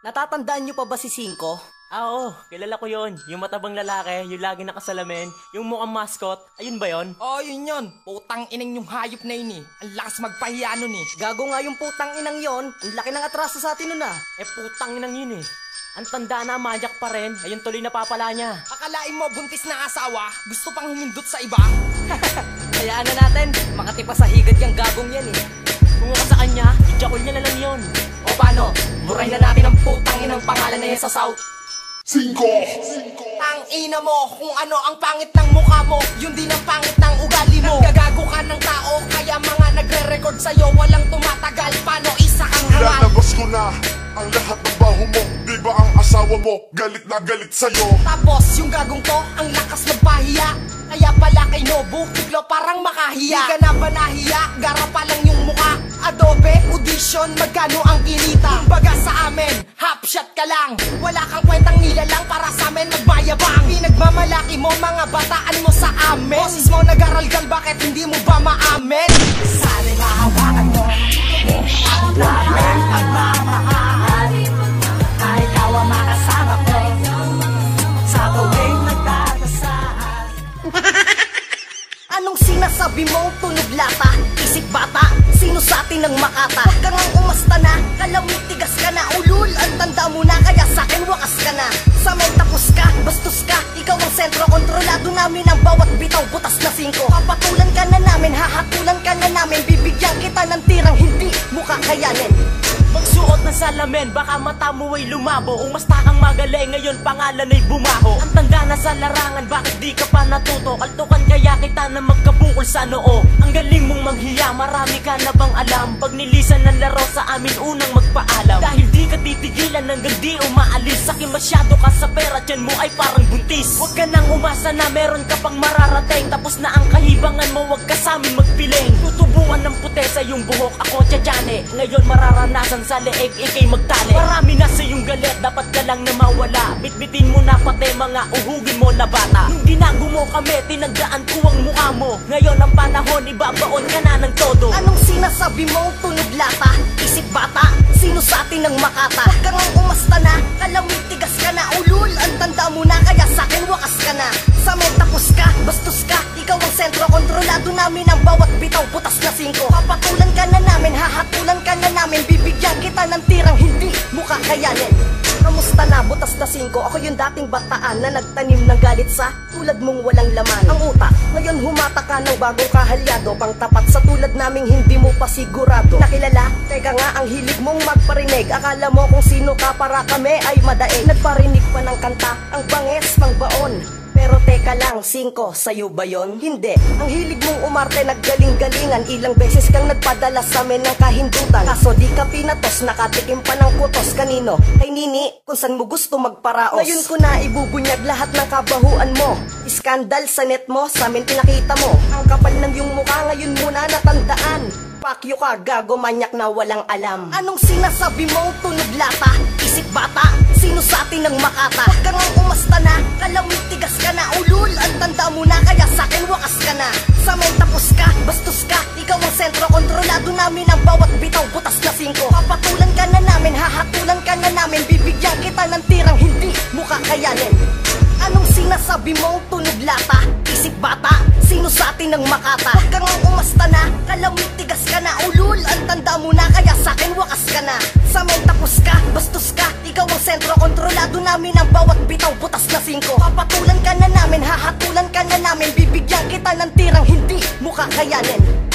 Natatandaan niyo pa ba si Cinco? Oo, kilala ko yon. Yung matabang lalaki, yung lagi nakasalamin, yung mukhang mascot, ayun ba yon? Oh, yun. Putang inang yung hayop na yun eh. Ang lakas magpahiya nun eh. Gago nga yung putang inang yon. Ang laki ng atraso sa atin nun ah. Putang inang yun eh. Ang tanda na, manyak pa rin, ayun tuloy na papala niya. Akalain mo buntis na asawa, gusto pang humindot sa iba? Hayaan na natin, makatipa sa higad yung gagong yan eh. Kung ako sa kanya, ijakol niya na lang yon. O paano? Buray na natin ang putang inang pangalan na yan sa South. Cinco! Tang ina mo, kung ano ang pangit ng mukha mo, yun din ang pangit ng ugali mo. Gagago ka ng tao, kaya mga nagre-record sa'yo walang tumatagal. Paano isa kang hangal? Ilalabas ko na ang lahat ng baho mo. Di ba ang asawa mo galit na galit sa'yo? Tapos yung gagong to, ang lakas magpahiya. Kaya pala kay Nobu, biglo parang makahiya. Di ka na ba nahiya? Gara pa lang yung mukha. Adobe, audition, magkano ang kinita? Baga sa amin, half shot ka lang. Wala kang kwentang nilalang para sa amin magbayabang. Pinagmamalaki mo mga bataan mo sa amin. Boses mo nag-aralgal, bakit hindi mo ba maamin? Sana'y mahawakan mo ang namin pagmamahal. Na ikaw ang makasama ko sa tuwing nagdadasal. Anong sinasabi mong tunog lata? Isip bata, sino sa atin ang makata? Huwag kang ang umasta na, kalamit tigas ka na. Ulul, ang tanda mo na, kaya sa'kin wakas ka na. Sa may tapos ka, bastos ka, ikaw ang sentro. Kontrolado namin ang bawat bitaw, butas na singko. Papatulan ka na namin, hahatulan ka na namin. Bibigyan kita ng tirang hindi mo kakayanin. Magsuot ng salamin, baka mata mo ay lumabo. Umasta kang magaling, ngayon pangalan ay bumaho. Ang tanda na sa larangan, bakit di ka pa natuto? Kaltukan kaya kita na magkabukol sa noo. Ang galing mong manghiya, marami ka na bang alam? Pag nilisan ng laro sa amin, unang magpaalam. Dahil di ka titigilan hanggang di umaalis. Sakin masyado ka sa pera, tiyan mo ay parang buntis. Huwag ka nang umasa na meron ka pang mararating. Tapos na ang kahibangan mo, huwag ka sa amin magpiling. Tutubuan ng puti sa iyong buhok, ako tiyane. Ngayon mararanasan sa leeg, ikay magtali. Marami na sa iyong galit, dapat ka lang na mawala. Bitbitin mo na pati mga uhugin mo na bata. Nung ginago mo kami, tinagdaan ko ang mukha mo. Ngayon ang panahon, ibabaon ka na ng todo. Anong sinasabi mong tunog lata? Isip bata, sino sa atin ang makata? Huwag kang ang umasta na, kalamit tigas ka na. Ulul, ang tanda mo na, kaya sa'kin wakas ka na. Sa may tapos ka, bastos ka, ikaw ang sentro. Kontrolado namin ang bawat bitaw, butas na singko. Papatulan ka na namin, hahatulan ka na namin. Bibigyan kita ng tirang hindi mo kakayanin. Kamusta na, butas na singko? Ako yung dating bataan na nagtanim ng galit sa tulad mong walang laman. Ang utak, ngayon humata ka ng bagong kahalyado. Pang tapat sa tulad naming hindi mo pa sigurado. Nakilala, teka nga ang hilig mong magparinig. Akala mo kung sino ka para kami ay madaig. Nagparinig pa ng kanta, ang banges pang baon. Pero teka lang, Cinco, sa'yo ba yon? Hindi. Ang hilig mong umarte, naggaling-galingan. Ilang beses kang nagpadala sa amin ng kahindutan. Kaso di ka pinatos, nakatikim pa ng kutos. Kanino? Kay Nini, kung saan mo gusto magparaos. Ngayon ko na ibubunyag lahat ng kabahuan mo. Iskandal sa net mo, sa amin pinakita mo. Ang kapal ng iyong mukha, ngayon muna natandaan. Pakyo ka, gago, manyak na walang alam. Anong sinasabi mong tunog lata? Isip bata, sino sa atin ang makata? Huwag kang ang umasta na, kalamit tigas ka na. Ulul, ang tanda mo na, kaya sa'kin wakas ka na. Sa may tapos ka, bastos ka, ikaw ang sentro. Kontrolado namin ang bawat bitaw, butas na singko. Papatulan ka na namin, hahatulan ka na namin. Bibigyan kita ng tirang hindi mo kakayanin. Anong sinasabi mong tunog lata? Isip bata, sino sa atin ang makata? Huwag kang ang umasta na, kalamit tigas ka na. Ulul, ang tanda mo na, kaya sa'kin wakas ka na. Sa may tapos ka, bastos ka, ikaw ang sentro. Kontrolado namin ang bawat bitaw, butas na singko. Papatulan ka na namin, hahatulan ka na namin. Bibigyan kita ng tirang hindi mo kakayanin.